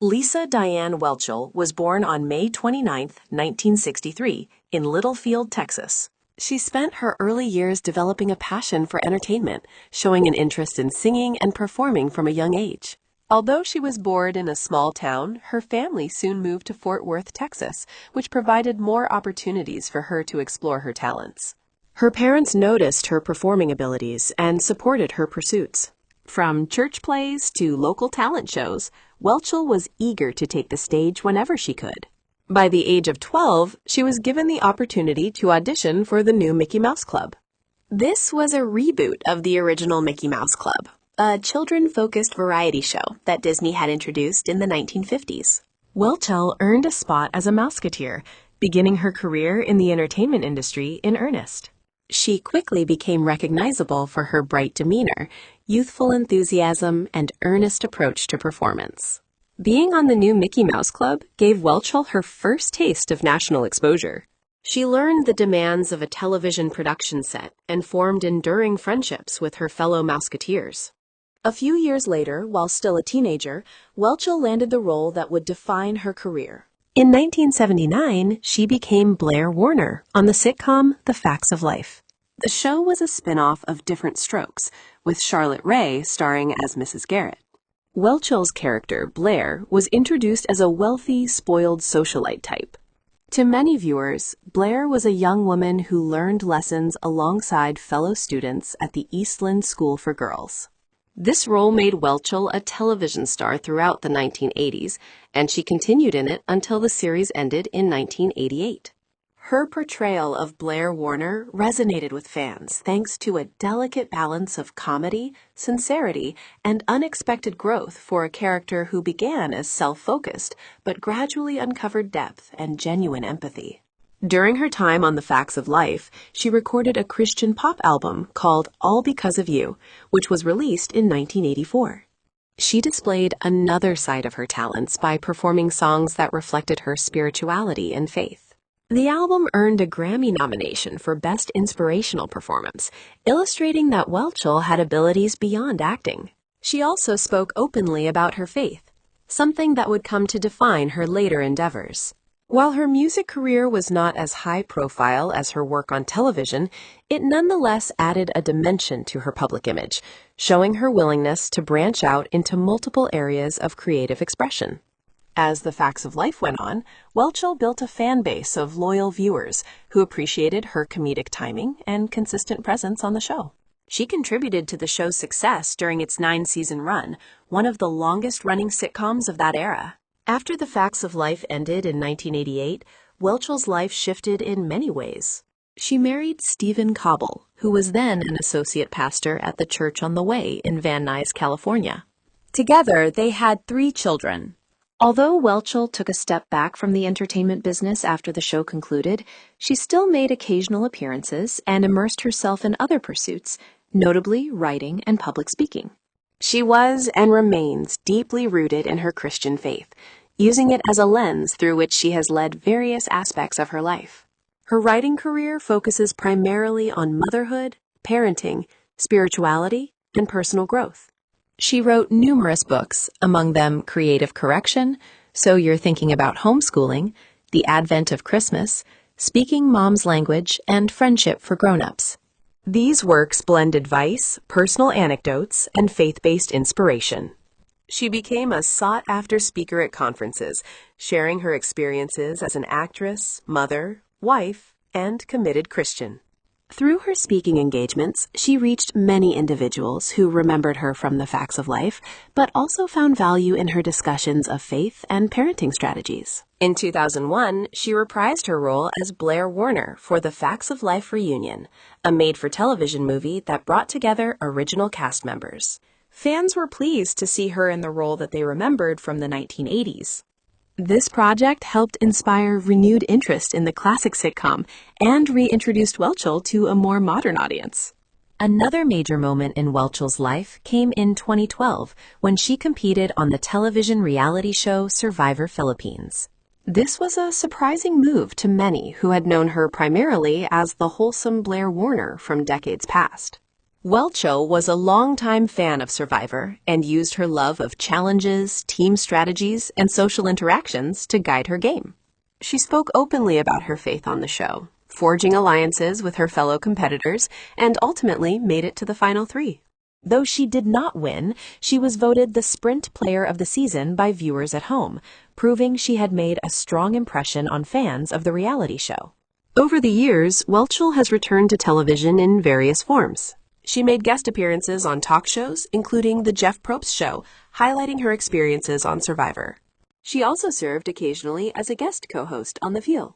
Lisa Diane Whelchel was born on May 29, 1963, in Littlefield, Texas. She spent her early years developing a passion for entertainment, showing an interest in singing and performing from a young age. Although she was born in a small town, her family soon moved to Fort Worth, Texas, which provided more opportunities for her to explore her talents. Her parents noticed her performing abilities and supported her pursuits. From church plays to local talent shows, Whelchel was eager to take the stage whenever she could. By the age of 12, she was given the opportunity to audition for the new Mickey Mouse Club. This was a reboot of the original Mickey Mouse Club, a children-focused variety show that Disney had introduced in the 1950s. Whelchel earned a spot as a Mouseketeer, beginning her career in the entertainment industry in earnest. She quickly became recognizable for her bright demeanor, youthful enthusiasm, and earnest approach to performance. Being on the new Mickey Mouse Club gave Whelchel her first taste of national exposure. She learned the demands of a television production set and formed enduring friendships with her fellow Mouseketeers. A few years later, while still a teenager, Whelchel landed the role that would define her career. In 1979, she became Blair Warner on the sitcom The Facts of Life. The show was a spin-off of Different Strokes, with Charlotte Rae starring as Mrs. Garrett. Whelchel's character, Blair, was introduced as a wealthy, spoiled socialite type. To many viewers, Blair was a young woman who learned lessons alongside fellow students at the Eastland School for Girls. This role made Whelchel a television star throughout the 1980s, and she continued in it until the series ended in 1988. Her portrayal of Blair Warner resonated with fans thanks to a delicate balance of comedy, sincerity, and unexpected growth for a character who began as self-focused but gradually uncovered depth and genuine empathy. During her time on The Facts of Life, she recorded a Christian pop album called All Because of You, which was released in 1984. She displayed another side of her talents by performing songs that reflected her spirituality and faith. The album earned a Grammy nomination for Best Inspirational Performance, illustrating that Whelchel had abilities beyond acting. She also spoke openly about her faith, something that would come to define her later endeavors. While her music career was not as high profile as her work on television, it nonetheless added a dimension to her public image, showing her willingness to branch out into multiple areas of creative expression. As The Facts of Life went on, Whelchel built a fan base of loyal viewers who appreciated her comedic timing and consistent presence on the show. She contributed to the show's success during its 9-season run, one of the longest-running sitcoms of that era. After The Facts of Life ended in 1988, Whelchel's life shifted in many ways. She married Stephen Cobble, who was then an associate pastor at the Church on the Way in Van Nuys, California. Together, they had 3 children. Although Whelchel took a step back from the entertainment business after the show concluded, she still made occasional appearances and immersed herself in other pursuits, notably writing and public speaking. She was and remains deeply rooted in her Christian faith, using it as a lens through which she has led various aspects of her life. Her writing career focuses primarily on motherhood, parenting, spirituality, and personal growth. She wrote numerous books, among them Creative Correction, So You're Thinking About Homeschooling, The Advent of Christmas, Speaking Mom's Language, and Friendship for Grown-Ups. These works blend advice, personal anecdotes, and faith-based inspiration. She became a sought-after speaker at conferences, sharing her experiences as an actress, mother, wife, and committed Christian. Through her speaking engagements, she reached many individuals who remembered her from The Facts of Life, but also found value in her discussions of faith and parenting strategies. In 2001, she reprised her role as Blair Warner for The Facts of Life Reunion, a made-for-television movie that brought together original cast members. Fans were pleased to see her in the role that they remembered from the 1980s. This project helped inspire renewed interest in the classic sitcom and reintroduced Whelchel to a more modern audience. Another major moment in Whelchel's life came in 2012 when she competed on the television reality show Survivor Philippines. This was a surprising move to many who had known her primarily as the wholesome Blair Warner from decades past. Whelchel was a longtime fan of Survivor and used her love of challenges, team strategies, and social interactions to guide her game. She spoke openly about her faith on the show, forging alliances with her fellow competitors, and ultimately made it to the final three. Though she did not win, she was voted the Sprint Player of the Season by viewers at home, proving she had made a strong impression on fans of the reality show. Over the years, Whelchel has returned to television in various forms. She made guest appearances on talk shows, including The Jeff Probst Show, highlighting her experiences on Survivor. She also served occasionally as a guest co-host on The Field.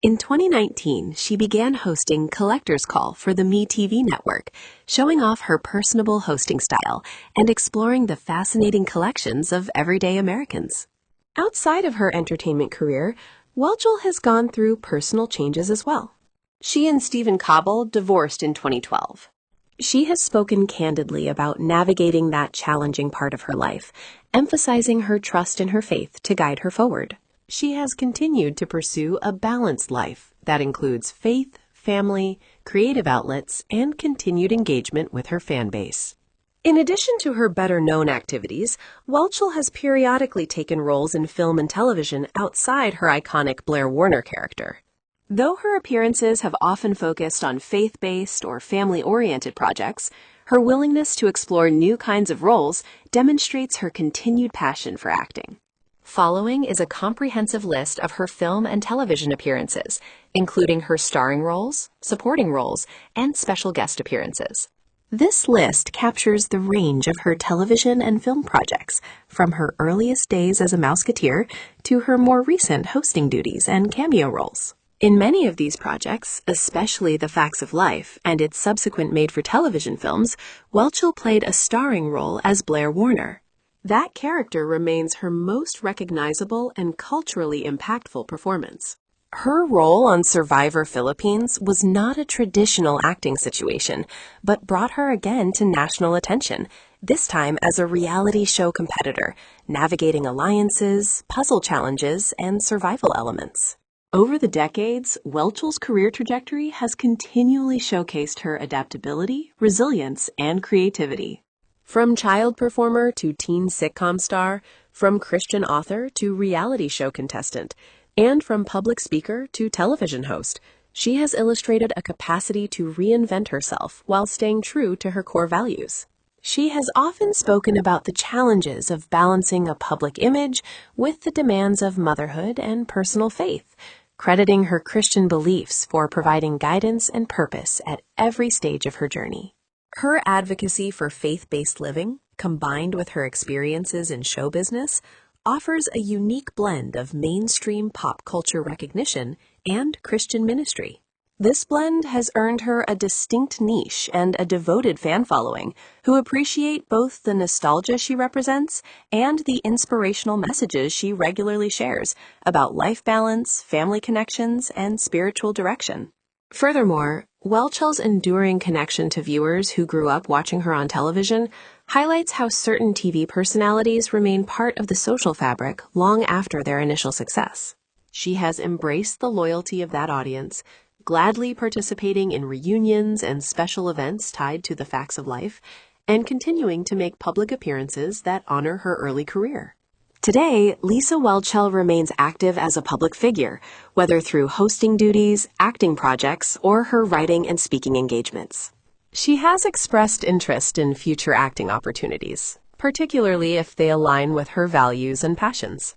In 2019, she began hosting Collector's Call for the MeTV network, showing off her personable hosting style and exploring the fascinating collections of everyday Americans. Outside of her entertainment career, Whelchel has gone through personal changes as well. She and Stephen Cobble divorced in 2012. She has spoken candidly about navigating that challenging part of her life, emphasizing her trust in her faith to guide her forward. She has continued to pursue a balanced life that includes faith, family, creative outlets, and continued engagement with her fan base. In addition to her better-known activities, Whelchel has periodically taken roles in film and television outside her iconic Blair Warner character. Though her appearances have often focused on faith-based or family-oriented projects, her willingness to explore new kinds of roles demonstrates her continued passion for acting. Following is a comprehensive list of her film and television appearances, including her starring roles, supporting roles, and special guest appearances. This list captures the range of her television and film projects, from her earliest days as a Mouseketeer to her more recent hosting duties and cameo roles. In many of these projects, especially The Facts of Life and its subsequent made-for-television films, Whelchel played a starring role as Blair Warner. That character remains her most recognizable and culturally impactful performance. Her role on Survivor Philippines was not a traditional acting situation, but brought her again to national attention, this time as a reality show competitor, navigating alliances, puzzle challenges, and survival elements. Over the decades, Whelchel's career trajectory has continually showcased her adaptability, resilience, and creativity. From child performer to teen sitcom star, from Christian author to reality show contestant, and from public speaker to television host, she has illustrated a capacity to reinvent herself while staying true to her core values. She has often spoken about the challenges of balancing a public image with the demands of motherhood and personal faith, crediting her Christian beliefs for providing guidance and purpose at every stage of her journey. Her advocacy for faith-based living, combined with her experiences in show business, offers a unique blend of mainstream pop culture recognition and Christian ministry. This blend has earned her a distinct niche and a devoted fan following who appreciate both the nostalgia she represents and the inspirational messages she regularly shares about life balance, family connections, and spiritual direction. Furthermore, Whelchel's enduring connection to viewers who grew up watching her on television highlights how certain TV personalities remain part of the social fabric long after their initial success. She has embraced the loyalty of that audience, gladly participating in reunions and special events tied to the facts of life, and continuing to make public appearances that honor her early career. Today, Lisa Whelchel remains active as a public figure, whether through hosting duties, acting projects, or her writing and speaking engagements. She has expressed interest in future acting opportunities, particularly if they align with her values and passions.